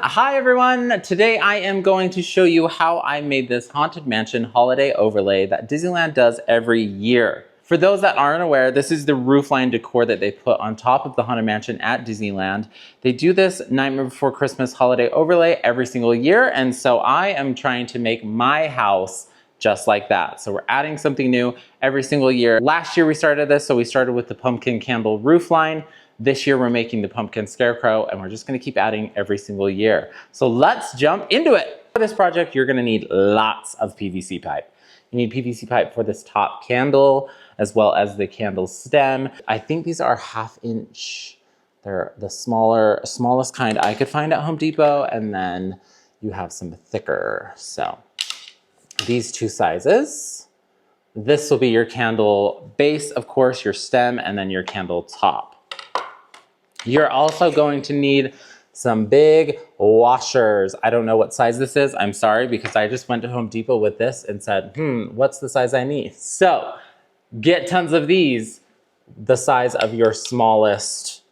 Hi everyone! Today I am going to show you how I made this Haunted Mansion holiday overlay that Disneyland does every year. For those that aren't aware, this is the roofline decor that they put on top of the Haunted Mansion at Disneyland. They do this Nightmare Before Christmas holiday overlay every single year, and so I am trying to make my house just like that. So we're adding something new every single year. Last year we started this, so we started with the pumpkin candle roofline. This year we're making the pumpkin scarecrow, and we're just gonna keep adding every single year. So let's jump into it. For this project, you're gonna need lots of PVC pipe. You need PVC pipe for this top candle, as well as the candle stem. I think these are 1/2 inch. They're the smallest kind I could find at Home Depot, and then you have some thicker. So these two sizes. This will be your candle base, of course, your stem, and then your candle top. You're also going to need some big washers. I don't know what size this is. I'm sorry, because I just went to Home Depot with this and said, what's the size I need? So get tons of these, the size of your smallest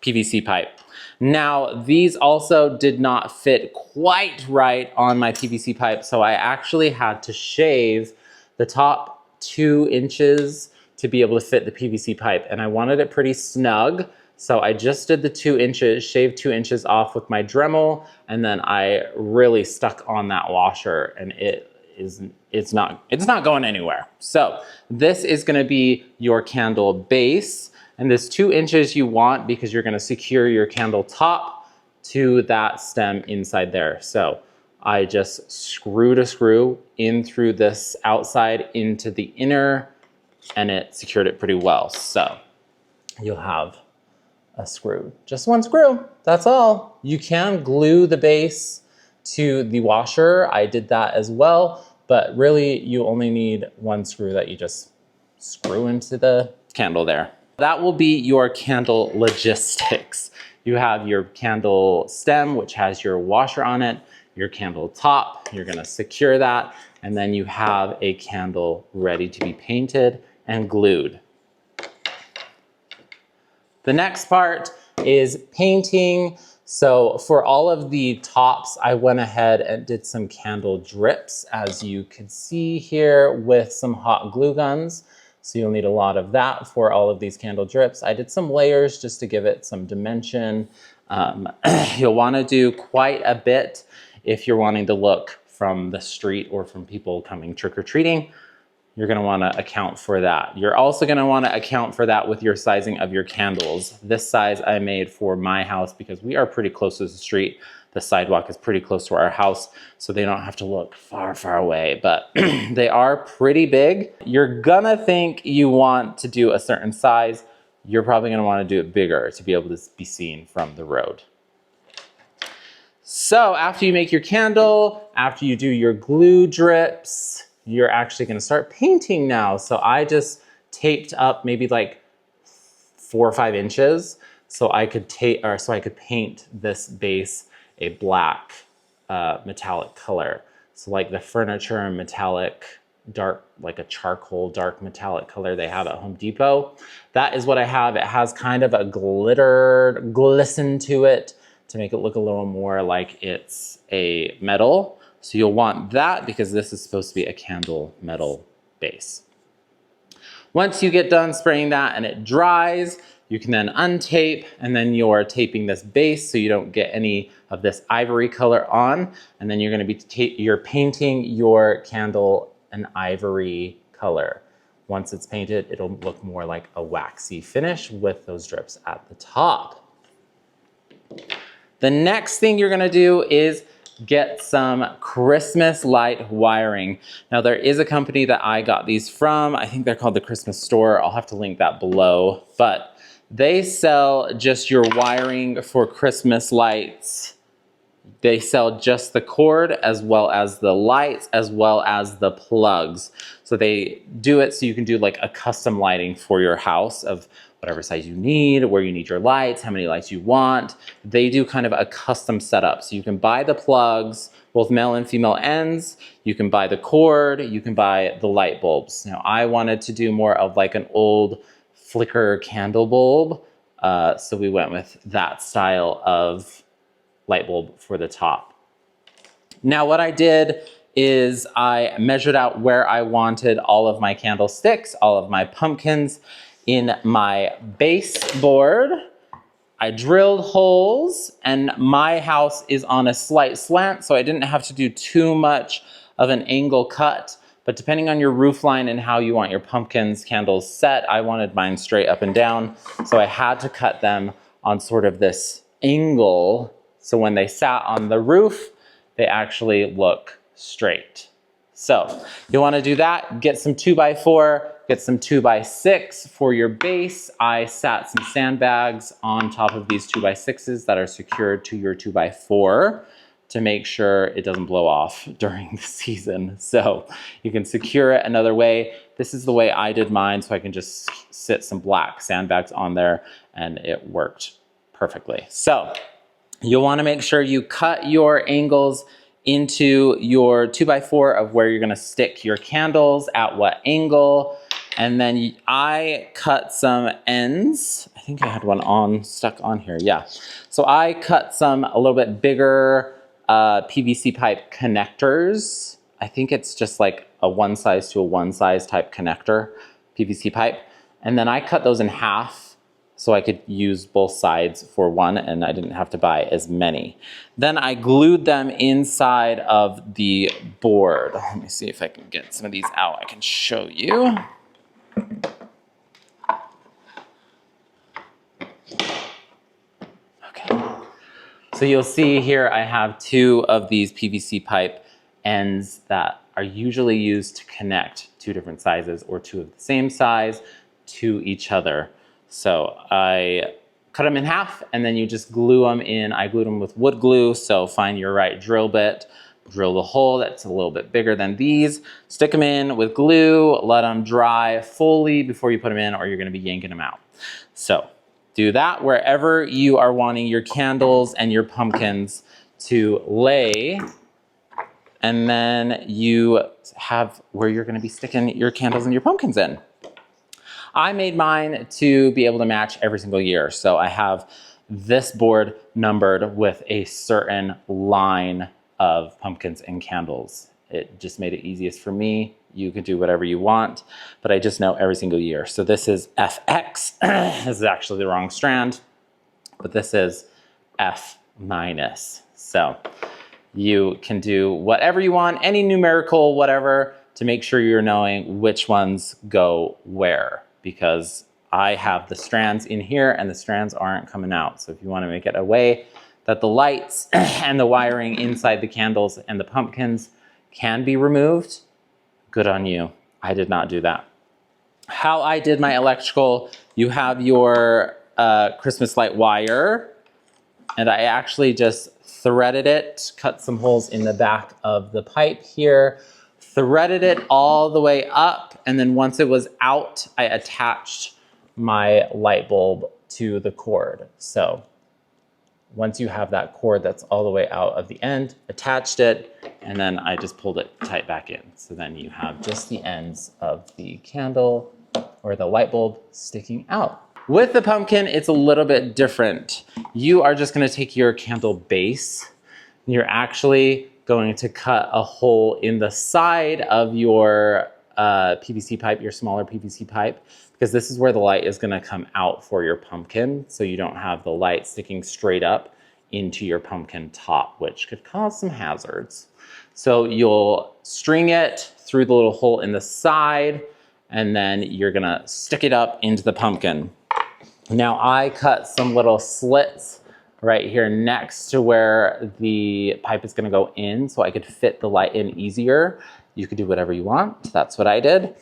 PVC pipe. Now, these also did not fit quite right on my PVC pipe, so I actually had to shave the top 2 inches to be able to fit the PVC pipe, and I wanted it pretty snug. So I just did the 2 inches, shaved 2 inches off with my Dremel, and then I really stuck on that washer, and it's not going anywhere. So this is gonna be your candle base, and this 2 inches you want because you're gonna secure your candle top to that stem inside there. So I just screwed a screw in through this outside into the inner, and it secured it pretty well. So you'll have a screw, just 1 screw, that's all. You can glue the base to the washer. I did that as well, but really you only need 1 screw that you just screw into the candle there. That will be your candle logistics. You have your candle stem, which has your washer on it, your candle top, you're gonna secure that, and then you have a candle ready to be painted and glued. The next part is painting. So for all of the tops, I went ahead and did some candle drips, as you can see here, with some hot glue guns. So you'll need a lot of that for all of these candle drips. I did some layers just to give it some dimension. You'll wanna do quite a bit if you're wanting to look from the street or from people coming trick-or-treating. You're gonna wanna account for that. You're also gonna wanna account for that with your sizing of your candles. This size I made for my house because we are pretty close to the street. The sidewalk is pretty close to our house, so they don't have to look far, far away, but they are pretty big. You're gonna think you want to do a certain size. You're probably gonna wanna do it bigger to be able to be seen from the road. So after you make your candle, after you do your glue drips, you're actually gonna start painting now. So I just taped up maybe like 4 or 5 inches so I could paint this base a black metallic color. So like the furniture metallic, dark, like a charcoal dark metallic color they have at Home Depot. That is what I have. It has kind of a glisten to it to make it look a little more like it's a metal. So you'll want that because this is supposed to be a candle metal base. Once you get done spraying that and it dries, you can then untape, and then you're taping this base so you don't get any of this ivory color on. And then you're gonna be you're painting your candle an ivory color. Once it's painted, it'll look more like a waxy finish with those drips at the top. The next thing you're gonna do is get some Christmas light wiring. Now there is a company that I got these from. I think they're called the Christmas Store. I'll have to link that below, but they sell just your wiring for Christmas lights. They sell just the cord as well as the lights as well as the plugs. So they do it so you can do like a custom lighting for your house of whatever size you need, where you need your lights, how many lights you want. They do kind of a custom setup. So you can buy the plugs, both male and female ends. You can buy the cord, you can buy the light bulbs. Now I wanted to do more of like an old flicker candle bulb. So we went with that style of light bulb for the top. Now what I did is I measured out where I wanted all of my candlesticks, all of my pumpkins in my baseboard. I drilled holes, and my house is on a slight slant, so I didn't have to do too much of an angle cut. But depending on your roof line and how you want your pumpkins candles set, I wanted mine straight up and down. So I had to cut them on sort of this angle. So when they sat on the roof, they actually look straight. So you want to do that, get some 2x4, get some 2x6 for your base. I sat some sandbags on top of these 2x6s that are secured to your 2x4 to make sure it doesn't blow off during the season. So you can secure it another way. This is the way I did mine, so I can just sit some black sandbags on there, and it worked perfectly. So you'll want to make sure you cut your angles into your 2x4 of where you're going to stick your candles at what angle. And then I cut some ends. I think I had one stuck on here. Yeah. So I cut some a little bit bigger PVC pipe connectors. I think it's just like a 1 size to a 1 size type connector PVC pipe. And then I cut those in half so I could use both sides for one, and I didn't have to buy as many. Then I glued them inside of the board. Let me see if I can get some of these out. I can show you. Okay. So you'll see here I have 2 of these PVC pipe ends that are usually used to connect 2 different sizes or 2 of the same size to each other. So I cut them in half, and then you just glue them in. I glued them with wood glue, so find your right drill bit, drill the hole that's a little bit bigger than these, stick them in with glue, let them dry fully before you put them in, or you're gonna be yanking them out. So do that wherever you are wanting your candles and your pumpkins to lay, and then you have where you're gonna be sticking your candles and your pumpkins in. I made mine to be able to match every single year. So I have this board numbered with a certain line of pumpkins and candles. It just made it easiest for me. You could do whatever you want, but I just know every single year. So this is FX. This is actually the wrong strand, but this is F-. So you can do whatever you want, any numerical, whatever, to make sure you're knowing which ones go where, because I have the strands in here and the strands aren't coming out. So if you want to make it a way that the lights and the wiring inside the candles and the pumpkins can be removed, good on you. I did not do that. How I did my electrical, you have your Christmas light wire, and I actually just threaded it, cut some holes in the back of the pipe here, threaded it all the way up, and then once it was out, I attached my light bulb to the cord. So once you have that cord that's all the way out of the end, attached it, and then I just pulled it tight back in. So then you have just the ends of the candle or the light bulb sticking out. With the pumpkin, it's a little bit different. You are just gonna take your candle base, and you're actually going to cut a hole in the side of your PVC pipe, your smaller PVC pipe, because this is where the light is gonna come out for your pumpkin, so you don't have the light sticking straight up into your pumpkin top, which could cause some hazards. So you'll string it through the little hole in the side, and then you're gonna stick it up into the pumpkin. Now I cut some little slits right here next to where the pipe is gonna go in so I could fit the light in easier. You could do whatever you want. That's what I did.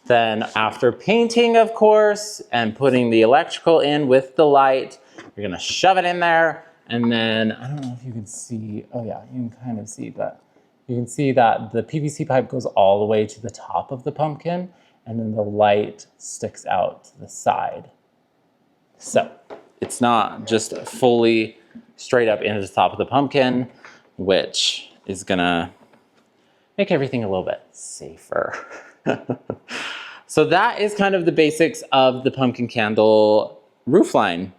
Then after painting, of course, and putting the electrical in with the light, you're gonna shove it in there. And then, I don't know if you can see, oh yeah, you can kind of see, but you can see that the PVC pipe goes all the way to the top of the pumpkin, and then the light sticks out to the side. So it's not just fully straight up into the top of the pumpkin, which is gonna make everything a little bit safer. So that is kind of the basics of the pumpkin candle roofline.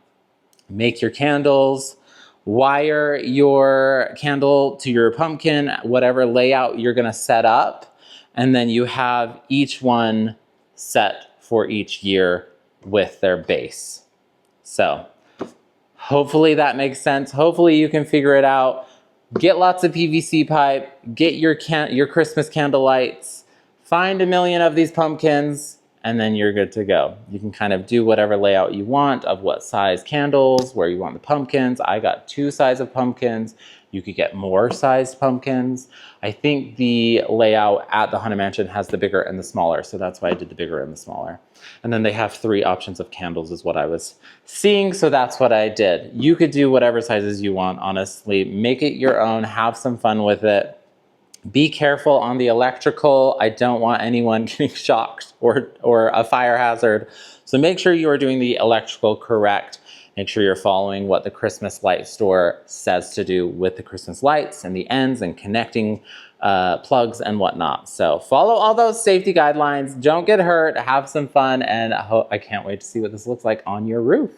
Make your candles, wire your candle to your pumpkin, whatever layout you're gonna set up, and then you have each one set for each year with their base. So hopefully that makes sense. Hopefully you can figure it out. Get lots of PVC pipe, get your Christmas candle lights, find a million of these pumpkins, and then you're good to go. You can kind of do whatever layout you want of what size candles, where you want the pumpkins. I got 2 sizes of pumpkins. You could get more sized pumpkins. I think the layout at the Haunted Mansion has the bigger and the smaller, so that's why I did the bigger and the smaller. And then they have 3 options of candles is what I was seeing, so that's what I did. You could do whatever sizes you want, honestly. Make it your own, have some fun with it. Be careful on the electrical. I don't want anyone getting shocked or a fire hazard. So make sure you are doing the electrical correct. Make sure you're following what the Christmas light store says to do with the Christmas lights and the ends and connecting plugs and whatnot. So follow all those safety guidelines. Don't get hurt. Have some fun. And I can't wait to see what this looks like on your roof.